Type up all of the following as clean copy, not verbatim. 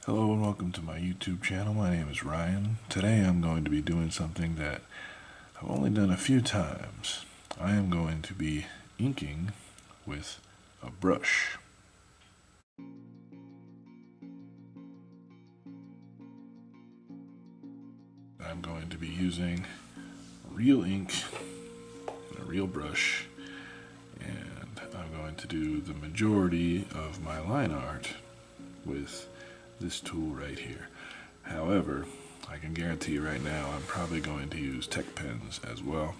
Hello and welcome to my YouTube channel. My name is Ryan. Today I'm going to be doing something that I've only done a few times. I am going to be inking with a brush. I'm going to be using real ink and a real brush, and I'm going to do the majority of my line art with this tool right here. However, I can guarantee you right now I'm probably going to use tech pens as well,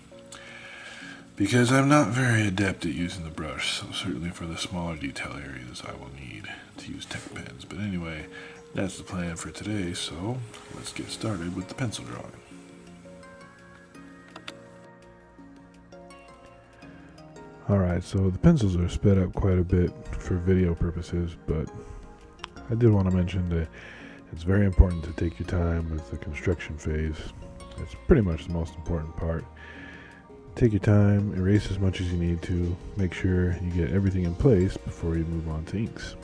because I'm not very adept at using the brush, so certainly for the smaller detail areas I will need to use tech pens. But anyway, that's the plan for today, so let's get started with the pencil drawing. Alright, so the pencils are sped up quite a bit for video purposes, but I did want to mention that it's very important to take your time with the construction phase. It's pretty much the most important part. Take your time, erase as much as you need to, make sure you get everything in place before you move on to inks.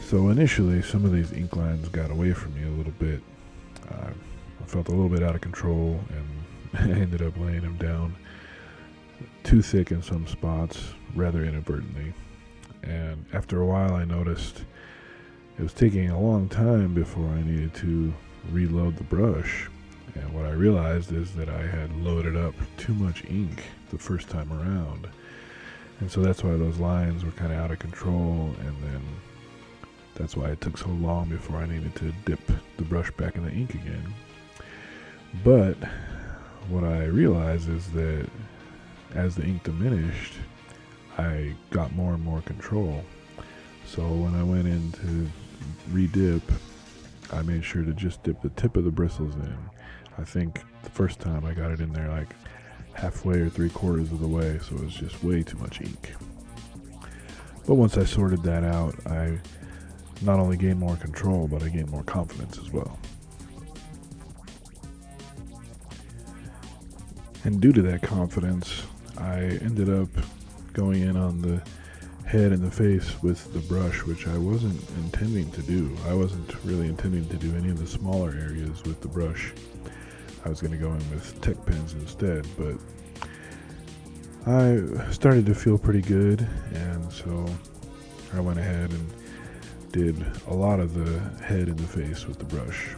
So initially, some of these ink lines got away from me a little bit. I felt a little bit out of control, and I ended up laying them down too thick in some spots, rather inadvertently. And after a while, I noticed it was taking a long time before I needed to reload the brush. And what I realized is that I had loaded up too much ink the first time around. And so that's why those lines were kind of out of control, and then that's why it took so long before I needed to dip the brush back in the ink again. But what I realized is that as the ink diminished, I got more and more control. So when I went in to re-dip, I made sure to just dip the tip of the bristles in. I think the first time I got it in there like halfway or 3/4 of the way, so it was just way too much ink. But once I sorted that out, I not only gained more control, but I gained more confidence as well. And due to that confidence, I ended up going in on the head and the face with the brush, which I wasn't intending to do. I wasn't really intending to do any of the smaller areas with the brush. I was going to go in with tech pens instead, but I started to feel pretty good, and so I went ahead and did a lot of the head and the face with the brush.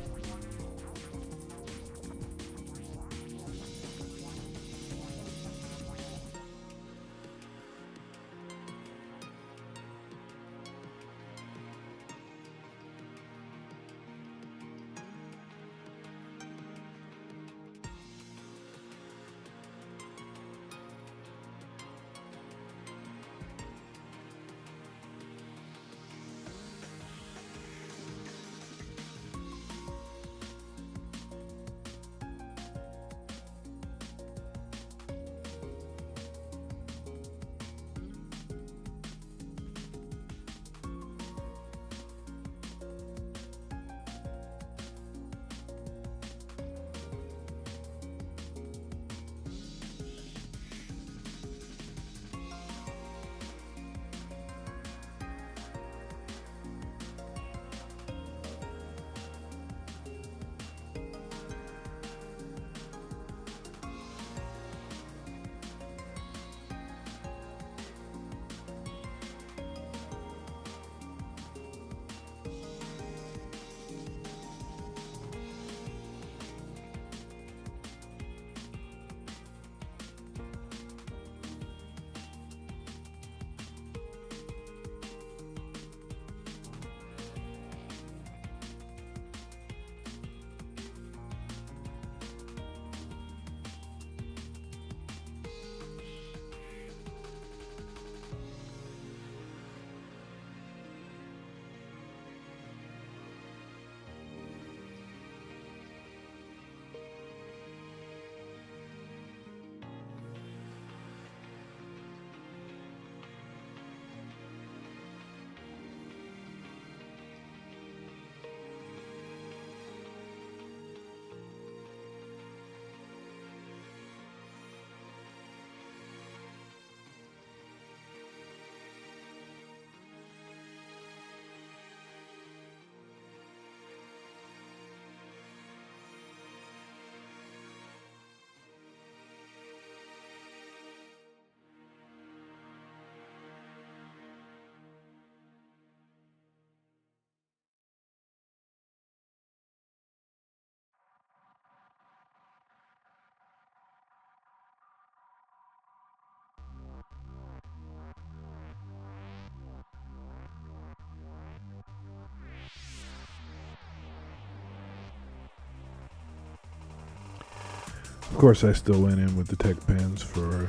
Of course, I still went in with the tech pens for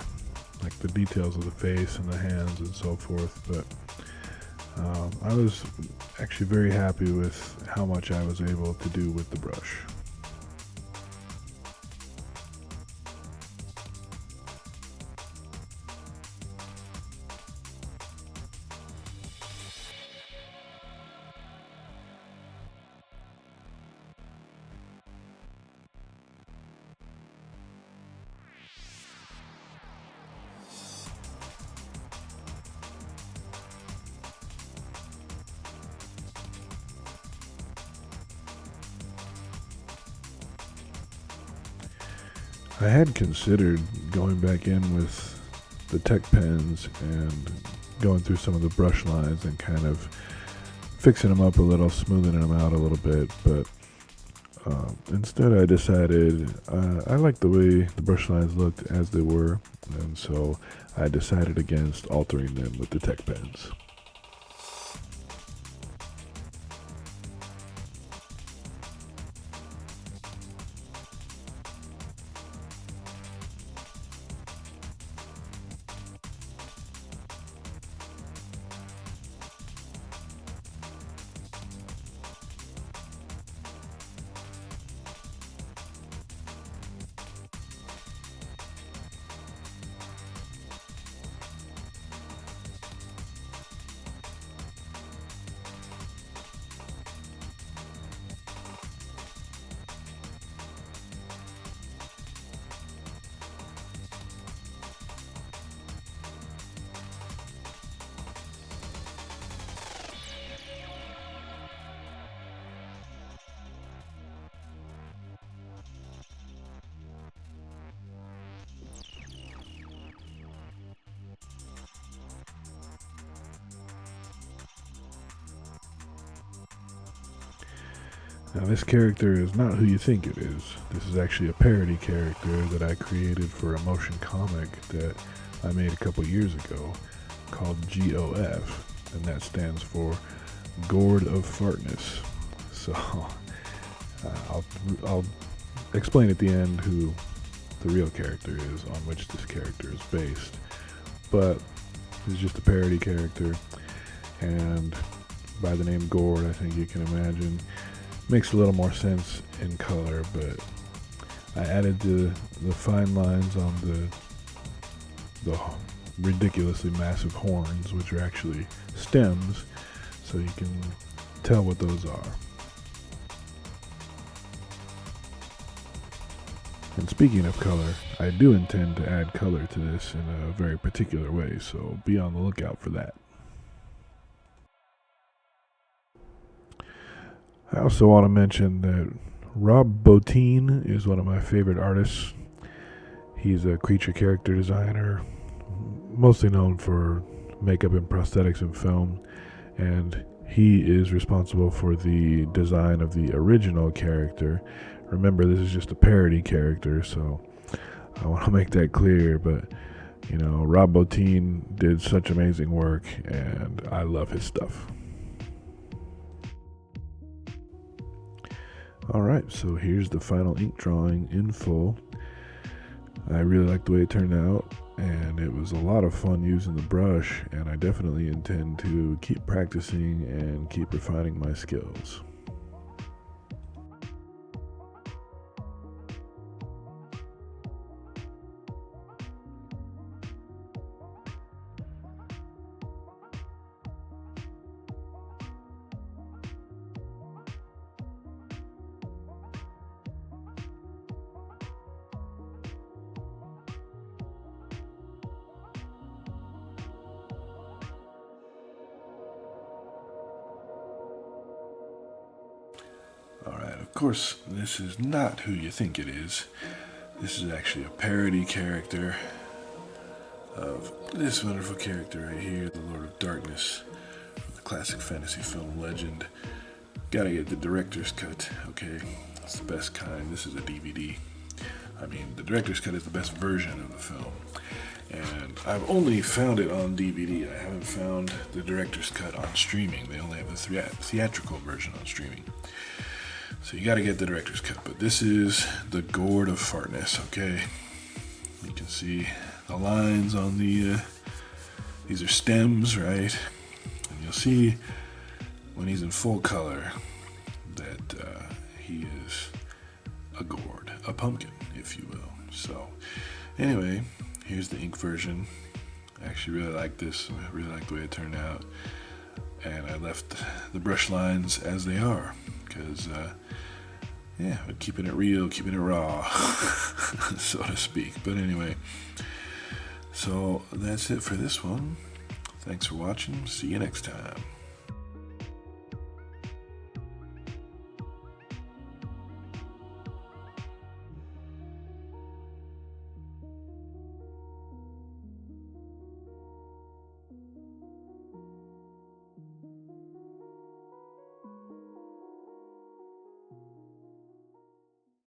like the details of the face and the hands and so forth, but I was actually very happy with how much I was able to do with the brush. I had considered going back in with the tech pens and going through some of the brush lines and kind of fixing them up a little, smoothing them out a little bit, but instead I decided I liked the way the brush lines looked as they were, and so I decided against altering them with the tech pens. Now, this character is not who you think it is. This is actually a parody character that I created for a motion comic that I made a couple years ago called G.O.F, and that stands for Gourd of Fartness. So I'll explain at the end who the real character is on which this character is based. But it's just a parody character, and by the name Gourd, I think you can imagine, makes a little more sense in color, but I added the fine lines on the ridiculously massive horns, which are actually stems, so you can tell what those are. And speaking of color, I do intend to add color to this in a very particular way, so be on the lookout for that. I also want to mention that Rob Bottin is one of my favorite artists. He's a creature character designer, mostly known for makeup and prosthetics in film, and he is responsible for the design of the original character. Remember, this is just a parody character, so I want to make that clear, but you know, Rob Bottin did such amazing work, and I love his stuff. Alright, so here's the final ink drawing in full. I really like the way it turned out, and it was a lot of fun using the brush, and I definitely intend to keep practicing and keep refining my skills. Alright, of course, this is not who you think it is. This is actually a parody character of this wonderful character right here, the Lord of Darkness, the classic fantasy film legend. Gotta get the director's cut, okay? It's the best kind. This is a DVD. I mean, the director's cut is the best version of the film. And I've only found it on DVD. I haven't found the director's cut on streaming. They only have the theatrical version on streaming. So you got to get the director's cut. But this is the gourd of fartness, okay? You can see the lines on the, these are stems, right? And you'll see when he's in full color that he is a gourd, a pumpkin, if you will. So anyway, here's the ink version. I actually really like this. I really like the way it turned out. And I left the brush lines as they are because, yeah, we're keeping it real, keeping it raw, so to speak. But anyway, so that's it for this one. Thanks for watching. See you next time.